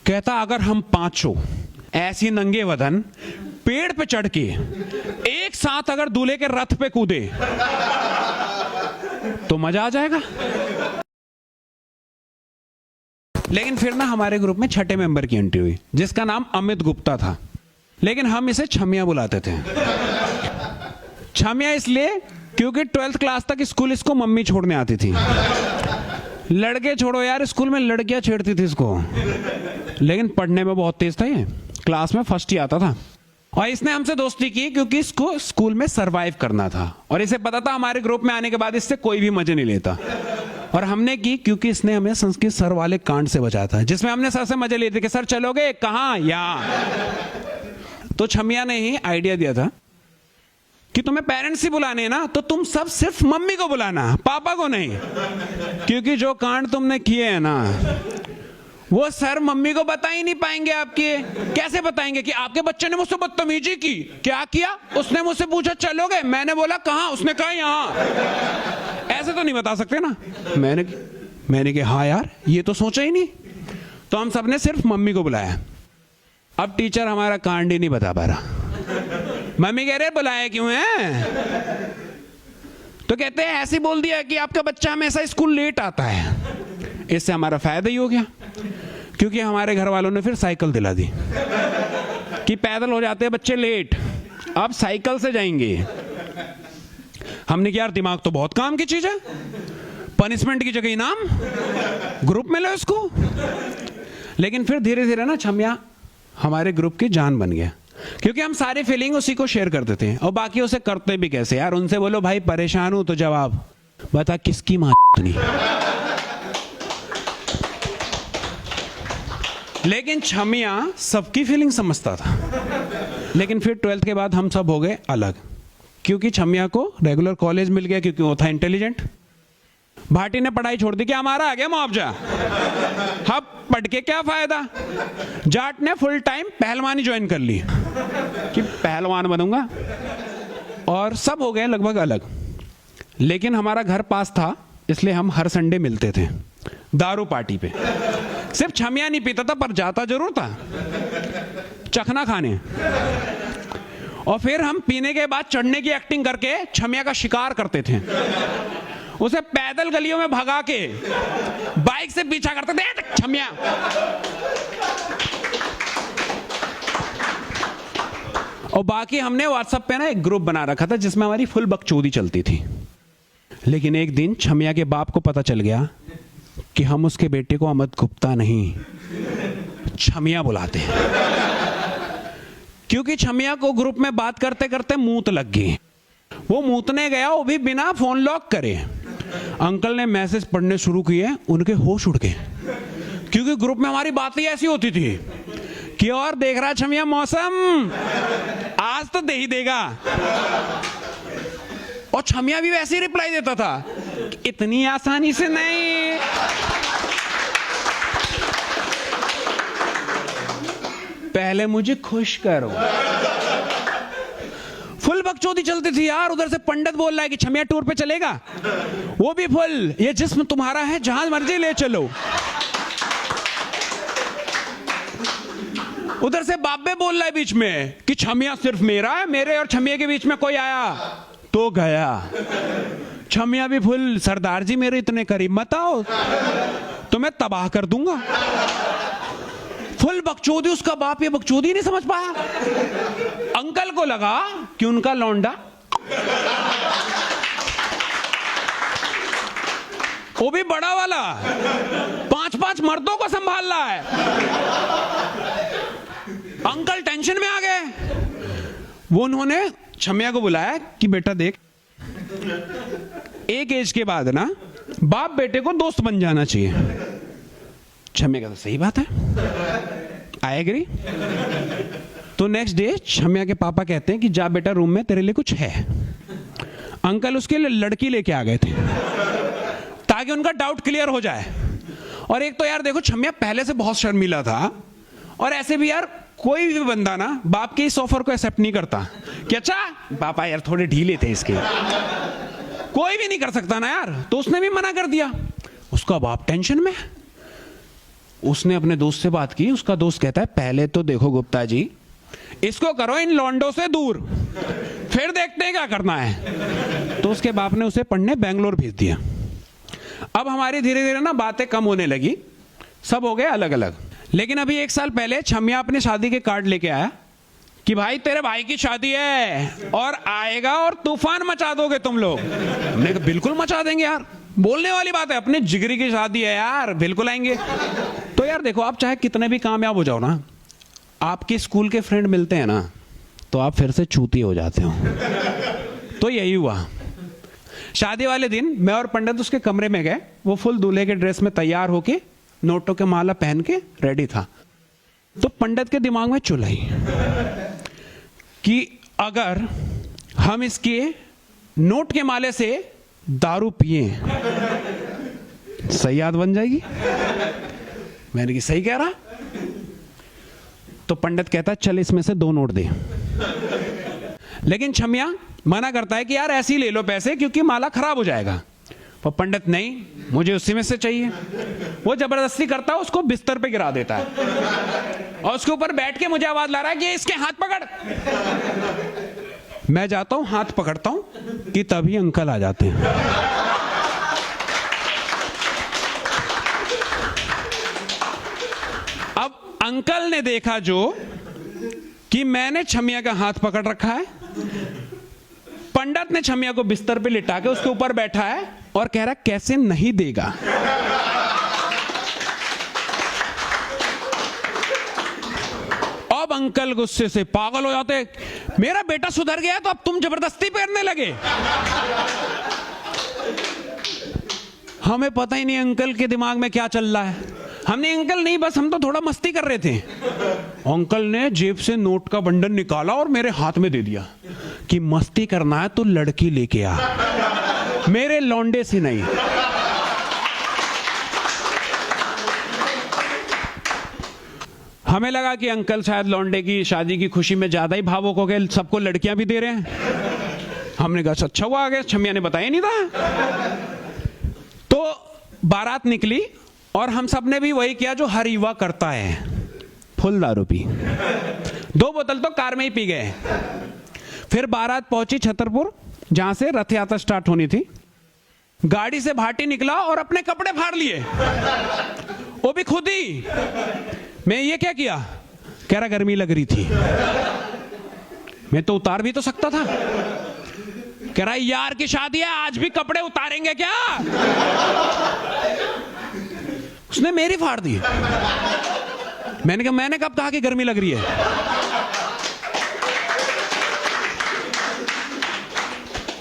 कहता अगर हम पांचों ऐसी नंगे वदन पेड़ पे चढ़ के एक साथ अगर दूल्हे के रथ पे कूदे तो मजा आ जाएगा। लेकिन फिर ना हमारे ग्रुप में छठे मेंबर की एंट्री हुई जिसका नाम अमित गुप्ता था, लेकिन हम इसे छमिया बुलाते थे। छमिया इसलिए क्योंकि 12th क्लास तक स्कूल इसको मम्मी छोड़ने आती थी। लड़के छोड़ो यार, स्कूल में लड़कियां छेड़ती थी इसको, लेकिन पढ़ने में बहुत तेज था ये, क्लास में फर्स्ट ही आता था। और इसने हमसे दोस्ती की क्योंकि इसको स्कूल में सरवाइव करना था और इसे पता था हमारे ग्रुप में आने के बाद इससे कोई भी मजे नहीं लेता। और हमने की क्योंकि इसने हमें संस्कृत सर वाले कांड से बचाया था जिसमें हमने सर से मजे लिए थे कि सर चलोगे कहां, यहां। तो छमिया ने ही आइडिया दिया था कि तुम्हें पेरेंट्स ही बुलाने हैं ना, तो तुम सब सिर्फ मम्मी को बुलाना, पापा को नहीं, क्योंकि जो कांड तुमने किए हैं ना वो सर मम्मी को बता ही नहीं पाएंगे आपके। कैसे बताएंगे कि आपके बच्चे ने मुझसे बदतमीजी की? क्या किया? उसने मुझसे पूछा चलोगे, मैंने बोला कहां, उसने कहा यहां। ऐसे तो नहीं बता सकते ना। मैंने कहा हाँ यार, ये तो सोचा ही नहीं। तो हम सबने सिर्फ मम्मी को बुलाया। अब टीचर हमारा कांड ही नहीं बता पा रहा। मम्मी कह रहे बुलाया क्यों है? तो कहते हैं ऐसे बोल दिया कि आपका बच्चा हमेशा स्कूल लेट आता है। इससे हमारा फायदा ही हो गया क्योंकि हमारे घर वालों ने फिर साइकिल दिला दी कि पैदल हो जाते हैं बच्चे लेट, अब साइकिल से जाएंगे। हमने कहा यार दिमाग तो बहुत काम की चीज है, पनिशमेंट की जगह इनाम, ग्रुप में लो इसको। लेकिन फिर धीरे धीरे ना छमिया हमारे ग्रुप की जान बन गया क्योंकि हम सारी फीलिंग उसी को शेयर करते थे और बाकी उसे करते भी कैसे यार। उनसे बोलो भाई परेशान हूं तो जवाब बता किसकी मां नहीं। लेकिन छमिया सबकी फीलिंग समझता था। लेकिन फिर 12th के बाद हम सब हो गए अलग क्योंकि छमिया को रेगुलर कॉलेज मिल गया क्योंकि वो था इंटेलिजेंट। भाटी ने पढ़ाई छोड़ दी कि हमारा आ गया मुआवजा, अब पढ़ के क्या फायदा। जाट ने फुल टाइम पहलवानी ज्वाइन कर ली कि पहलवान बनूंगा, और सब हो गए लगभग अलग। लेकिन हमारा घर पास था इसलिए हम हर संडे मिलते थे दारू पार्टी पे। सिर्फ छमिया नहीं पीता था पर जाता जरूर था चखना खाने। और फिर हम पीने के बाद चढ़ने की एक्टिंग करके छमिया का शिकार करते थे। उसे पैदल गलियों में भगा के बाइक से पीछा करते थे छमिया। और बाकी हमने व्हाट्सएप पे ना एक ग्रुप बना रखा था जिसमें हमारी फुल बकचोदी चलती थी। लेकिन एक दिन छमिया के बाप को पता चल गया कि हम उसके बेटे को अमित गुप्ता नहीं छमिया बुलाते हैं, क्योंकि छमिया को ग्रुप में बात करते करते मूत लग गई। वो मूतने गया, वो भी बिना फोन लॉक करे। अंकल ने मैसेज पढ़ने शुरू किए, उनके होश उड़ गए क्योंकि ग्रुप में हमारी बातें ऐसी होती थी कि और देख रहा छमिया मौसम आज तो दे ही देगा। और छमिया भी वैसे ही रिप्लाई देता था इतनी आसानी से नहीं। पहले मुझे खुश करो। फुल बकचोदी चलती थी यार। उधर से पंडित बोल रहा है कि छमिया टूर पे चलेगा, वो भी फुल ये जिस्म तुम्हारा है जहां मर्जी ले चलो। उधर से बाबे बोल रहा है बीच में कि छमिया सिर्फ मेरा है, मेरे और छमिया के बीच में कोई आया तो गया। छमिया भी फुल सरदार जी मेरे इतने करीब मत आओ तो मैं तबाह कर दूंगा। फुल बकचोदी। उसका बाप ये बकचोदी नहीं समझ पाया। अंकल को लगा कि उनका लौंडा वो भी बड़ा वाला 5-5 मर्दों को संभाल रहा है। अंकल टेंशन में आ गए। वो उन्होंने छमिया को बुलाया कि बेटा देख, एक एज के बाद ना बाप बेटे को दोस्त बन जाना चाहिए। छमिया का तो सही बात है, आई एग्री। तो नेक्स्ट डे छमिया के पापा कहते हैं कि जा बेटा रूम में तेरे लिए कुछ है। अंकल उसके लिए लड़की लेके आ गए थे ताकि उनका डाउट क्लियर हो जाए। और एक तो यार देखो छमिया पहले से बहुत शर्मीला था, और ऐसे भी यार कोई भी बंदा ना बाप के इस ऑफर को एक्सेप्ट नहीं करता कि अच्छा पापा यार थोड़े ढीले थे इसके, कोई भी नहीं कर सकता ना यार। तो उसने भी मना कर दिया। उसका बाप टेंशन में, उसने अपने दोस्त से बात की। उसका दोस्त कहता है पहले तो देखो गुप्ता जी, इसको करो इन लौंडों से दूर, फिर देखते हैं क्या करना है। तो उसके बाप ने उसे पढ़ने बेंगलोर भेज दिया। अब हमारी धीरे धीरे ना बातें कम होने लगी, सब हो गए अलग अलग। लेकिन अभी 1 साल पहले छमिया अपने शादी के कार्ड लेके आया कि भाई तेरे भाई की शादी है और आएगा और तूफान मचा दोगे तुम लोग। हमने कहा बिल्कुल मचा देंगे यार, बोलने वाली बात है, अपने जिगरी की शादी है यार, बिल्कुल आएंगे। तो यार देखो, आप चाहे कितने भी कामयाब हो जाओ ना, आपके स्कूल के फ्रेंड मिलते हैं ना तो आप फिर से चूती हो जाते हो। तो यही हुआ। शादी वाले दिन मैं और पंडित उसके कमरे में गए। वो फुल दूल्हे के ड्रेस में तैयार होके, नोटों के माला पहन के रेडी था। तो पंडित के दिमाग में चुल आई कि अगर हम इसके नोट के माले से दारू पिए सही याद बन जाएगी। मैंने कहा सही कह रहा। तो पंडित कहता है चल इसमें से 2 नोट दे। लेकिन छमिया मना करता है कि यार ऐसे ही ले लो पैसे, क्योंकि माला खराब हो जाएगा। पर पंडित नहीं, मुझे उसी में से चाहिए। वो जबरदस्ती करता है, उसको बिस्तर पे गिरा देता है और उसके ऊपर बैठ के मुझे आवाज ला रहा है कि इसके हाथ पकड़। मैं जाता हूं, हाथ पकड़ता हूं कि तभी अंकल आ जाते हैं। अब अंकल ने देखा जो कि मैंने छमिया का हाथ पकड़ रखा है, पंडित ने छमिया को बिस्तर पे लिटा के उसके ऊपर बैठा है और कह रहा कैसे नहीं देगा। अब अंकल गुस्से से पागल हो जाते, मेरा बेटा सुधर गया तो अब तुम जबरदस्ती करने लगे। हमें पता ही नहीं अंकल के दिमाग में क्या चल रहा है। हमने अंकल नहीं, बस हम तो थोड़ा मस्ती कर रहे थे। अंकल ने जेब से नोट का बंडल निकाला और मेरे हाथ में दे दिया कि मस्ती करना है तो लड़की लेके आ, मेरे लौंडे से नहीं। हमें लगा कि अंकल शायद लौंडे की शादी की खुशी में ज्यादा ही भावुक हो गए, सबको लड़कियां भी दे रहे हैं। हमने कहा अच्छा हुआ आ गया, छमिया ने बताया नहीं था। तो बारात निकली और हम सब ने भी वही किया जो हर युवा करता है, फुल दारू पी। 2 बोतल तो कार में ही पी गए। फिर बारात पहुंची छतरपुर, जहां से रथ यात्रा स्टार्ट होनी थी। गाड़ी से भाटी निकला और अपने कपड़े फाड़ लिए, वो भी खुद ही। मैं ये क्या किया, कह रहा गर्मी लग रही थी। मैं तो उतार भी तो सकता था। कह रहा यार की शादी है, आज भी कपड़े उतारेंगे क्या? उसने मेरी फाड़ दी। मैंने कहा मैंने कब कहा कि गर्मी लग रही है?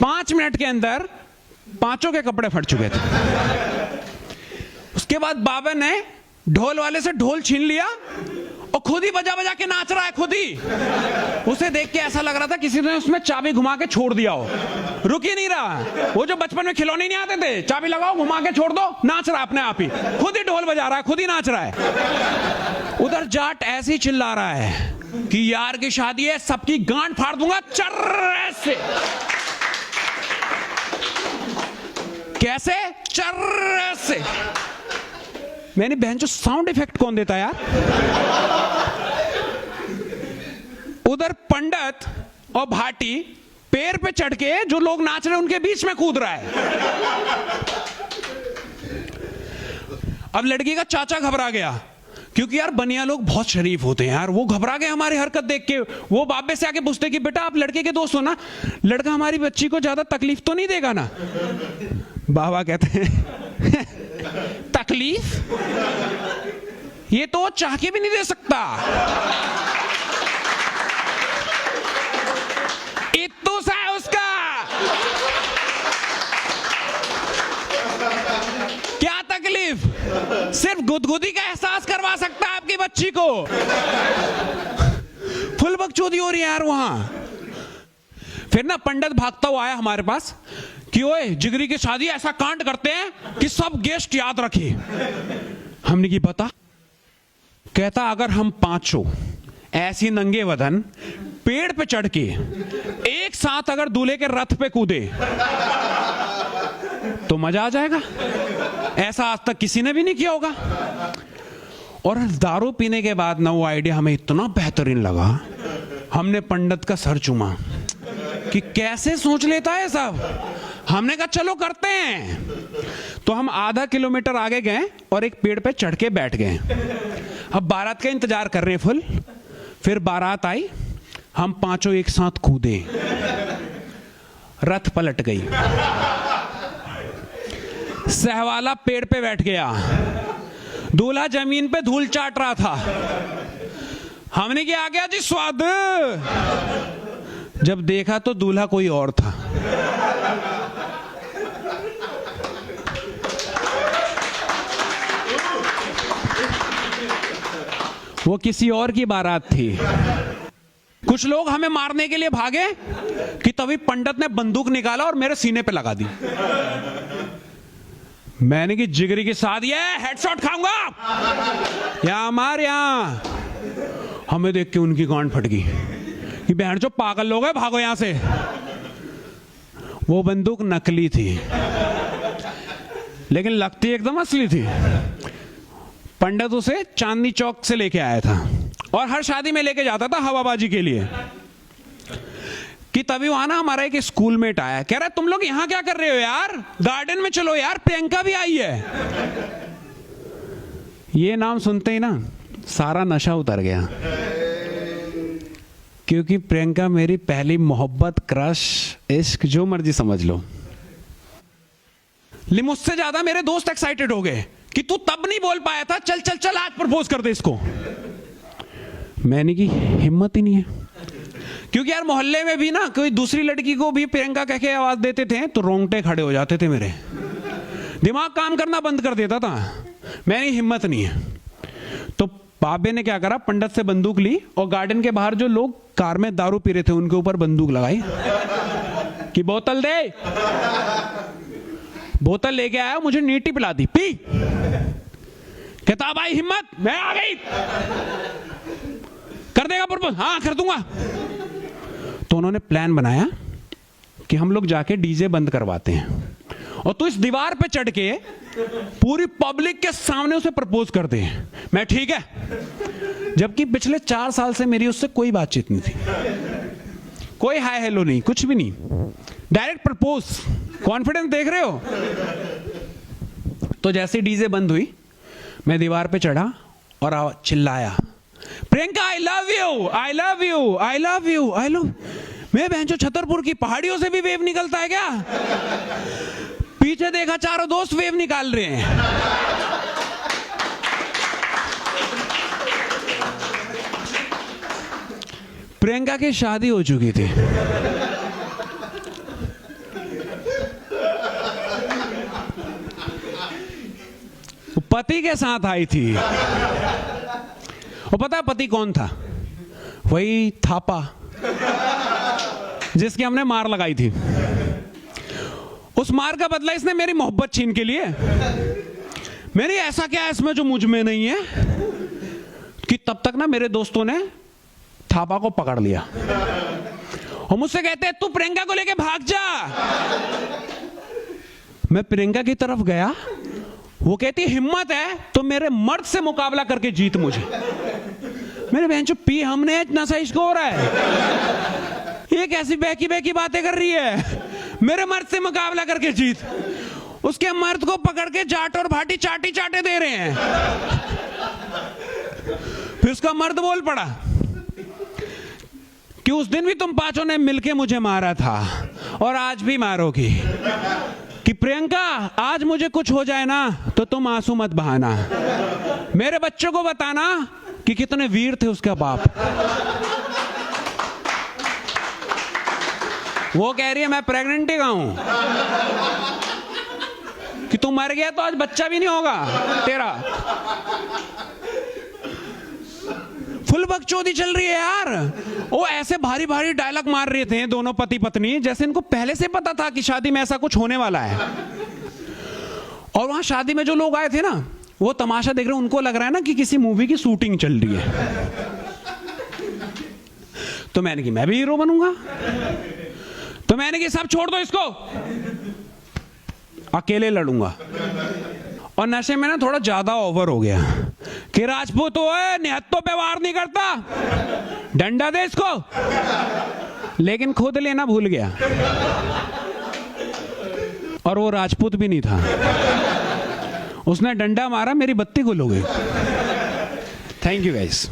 पांच मिनट के अंदर पांचों के कपड़े फट चुके थे। उसके बाद बाबा ने ढोल वाले से ढोल छीन लिया और खुद ही बजा बजा के नाच रहा है, खुद ही। उसे देख के ऐसा लग रहा था किसी ने उसमें चाबी घुमा के छोड़ दिया हो, रुक ही नहीं रहा। वो जो बचपन में खिलौने नहीं आते थे, चाबी लगाओ घुमा के छोड़ दो, नाच रहा अपने आप ही, खुद ही ढोल बजा रहा है, खुद ही नाच रहा है। उधर जाट ऐसे ही चिल्ला रहा है कि यार की शादी है, सबकी गांड फाड़ दूंगा चर्रे से। कैसे? चर्रे से। मैंने बहन जो साउंड इफेक्ट कौन देता यार? उधर पंडित और भाटी पैर पे चढ़ के जो लोग नाच रहे हैं उनके बीच में कूद रहा है। अब लड़की का चाचा घबरा गया, क्योंकि यार बनिया लोग बहुत शरीफ होते हैं यार। वो घबरा गए हमारी हरकत देख के। वो बाबे से आके पूछते कि बेटा आप लड़के के दोस्त हो ना, लड़का हमारी बच्ची को ज्यादा तकलीफ तो नहीं देगा ना? बाबा कहते हैं तकलीफ ये तो चाह के भी नहीं दे सकता। इत्तू सा है उसका। क्या तकलीफ? सिर्फ गुदगुदी का एहसास करवा सकता है आपकी बच्ची को। फुल बकचोदी हो रही है यार वहां। फिर ना पंडित भागता हुआ आया हमारे पास कि ओए जिगरी की शादी ऐसा कांड करते हैं कि सब गेस्ट याद रखे। हमने की पता? कहता अगर हम पांचों ऐसी नंगे बदन पेड़ पे चढ़ के एक साथ अगर दूल्हे के रथ पे कूदे तो मजा आ जाएगा। ऐसा आज तक किसी ने भी नहीं किया होगा। और दारू पीने के बाद ना वो आइडिया हमें इतना बेहतरीन लगा, हमने पंडित का सर चूमा कि कैसे सोच लेता है सब। हमने कहा चलो करते हैं। तो हम आधा किलोमीटर आगे गए और एक पेड़ पे चढ़ के बैठ गए। अब बारात का इंतजार कर रहे हैं फुल। फिर बारात आई, हम पांचों एक साथ कूदे, रथ पलट गई, सहवाला पेड़ पे बैठ गया, दूल्हा जमीन पे धूल चाट रहा था। हमने क्या आ गया जी स्वाद। जब देखा तो दूल्हा कोई और था। वो किसी और की बारात थी। कुछ लोग हमें मारने के लिए भागे कि तभी पंडित ने बंदूक निकाला और मेरे सीने पे लगा दी। मैंने कि जिगरी के साथ ये हेडशॉट खाऊंगा या मार यहां। हमें देख के उनकी गांड फट गई कि बहन जो पागल लोग हैं, भागो यहां से। वो बंदूक नकली थी लेकिन लगती एकदम असली थी। पंडित उसे चांदनी चौक से लेके आया था और हर शादी में लेके जाता था हवाबाजी के लिए। कि तभी वहां ना हमारा एक स्कूलमेट आया, कह रहा है तुम लोग यहां क्या कर रहे हो यार, गार्डन में चलो यार, प्रियंका भी आई है। ये नाम सुनते ही ना सारा नशा उतर गया, क्योंकि प्रियंका मेरी पहली मोहब्बत, क्रश, इश्क, जो मर्जी समझ लो। मुझसे ज्यादा मेरे दोस्त एक्साइटेड हो गए कि तू तब नहीं बोल पाया था, चल चल चल आज प्रपोज कर दे इसको। मैंने की हिम्मत ही नहीं है, क्योंकि यार मोहल्ले में भी ना कोई दूसरी लड़की को भी प्रियंका कह के आवाज देते थे तो रोंगटे खड़े हो जाते थे, मेरे दिमाग काम करना बंद कर देता था। मैंने हिम्मत नहीं है। तो बाबे ने क्या करा, पंडित से बंदूक ली और गार्डन के बाहर जो लोग कार में दारू पी रहे थे उनके ऊपर बंदूक लगाई कि बोतल दे। बोतल लेके आया, मुझे नीटी पिला दी, पी। कहता भाई हिम्मत, मैं आ गई, कर देगा प्रपोज? हाँ कर दूंगा। तो उन्होंने प्लान बनाया कि हम लोग जाके डीजे बंद करवाते हैं और तू इस दीवार पे चढ़ के पूरी पब्लिक के सामने उसे प्रपोज कर दे। मैं ठीक है। जबकि पिछले 4 साल से मेरी उससे कोई बातचीत नहीं थी, कोई हाय हेलो नहीं, कुछ भी नहीं, डायरेक्ट प्रपोज। कॉन्फिडेंस देख रहे हो? तो जैसे डीजे बंद हुई मैं दीवार पे चढ़ा और चिल्लाया, Priyanka I love you, I love you, I love you, I love. मैं बहन जो छतरपुर की पहाड़ियों से भी वेव निकलता है क्या? पीछे देखा चारों दोस्त वेव निकाल रहे हैं। प्रियंका की शादी हो चुकी थी। पति के साथ आई थी। और पता है पति कौन था? वही थापा जिसकी हमने मार लगाई थी। उस मार का बदला इसने मेरी मोहब्बत छीन के लिए। मेरी ऐसा क्या है इसमें जो मुझ में नहीं है, कि तब तक ना मेरे दोस्तों ने थापा को पकड़ लिया और मुझसे कहते हैं तू प्रियंका को लेके भाग जा। मैं प्रियंका की तरफ गया, वो कहती हिम्मत है तो मेरे मर्द से मुकाबला करके जीत मुझे। मेरे बहन चो पी हमने, इतना सा इश्क हो रहा है, ये कैसी बहकी बहकी बातें कर रही है, मेरे मर्द से मुकाबला करके जीत। उसके मर्द को पकड़ के जाट और भाटी चाटी चाटे दे रहे हैं। फिर उसका मर्द बोल पड़ा कि उस दिन भी तुम पांचों ने मिलके मुझे मारा था और आज भी मारोगी। कि प्रियंका आज मुझे कुछ हो जाए ना तो तुम आंसू मत बहाना, मेरे बच्चों को बताना कि कितने वीर थे उसका बाप। वो कह रही है मैं प्रेग्नेंट ही हूं कि तू मर गया तो आज बच्चा भी नहीं होगा तेरा। फुल बकचोदी चल रही है यार। वो ऐसे भारी भारी डायलॉग मार रहे थे दोनों पति पत्नी, जैसे इनको पहले से पता था कि शादी में ऐसा कुछ होने वाला है। और वहां शादी में जो लोग आए थे ना, वो तमाशा देख रहे हैं, उनको लग रहा है ना कि किसी मूवी की शूटिंग चल रही है। तो मैंने कि मैं भी हीरो बनूंगा। तो मैंने कि सब छोड़ दो इसको, अकेले लड़ूंगा। और नशे में ना थोड़ा ज्यादा ओवर हो गया कि राजपूत हो निहत्तों पे वार नहीं करता, डंडा दे इसको। लेकिन खुद लेना भूल गया, और वो राजपूत भी नहीं था। उसने डंडा मारा, मेरी बत्ती गुल हो गई। Thank you guys.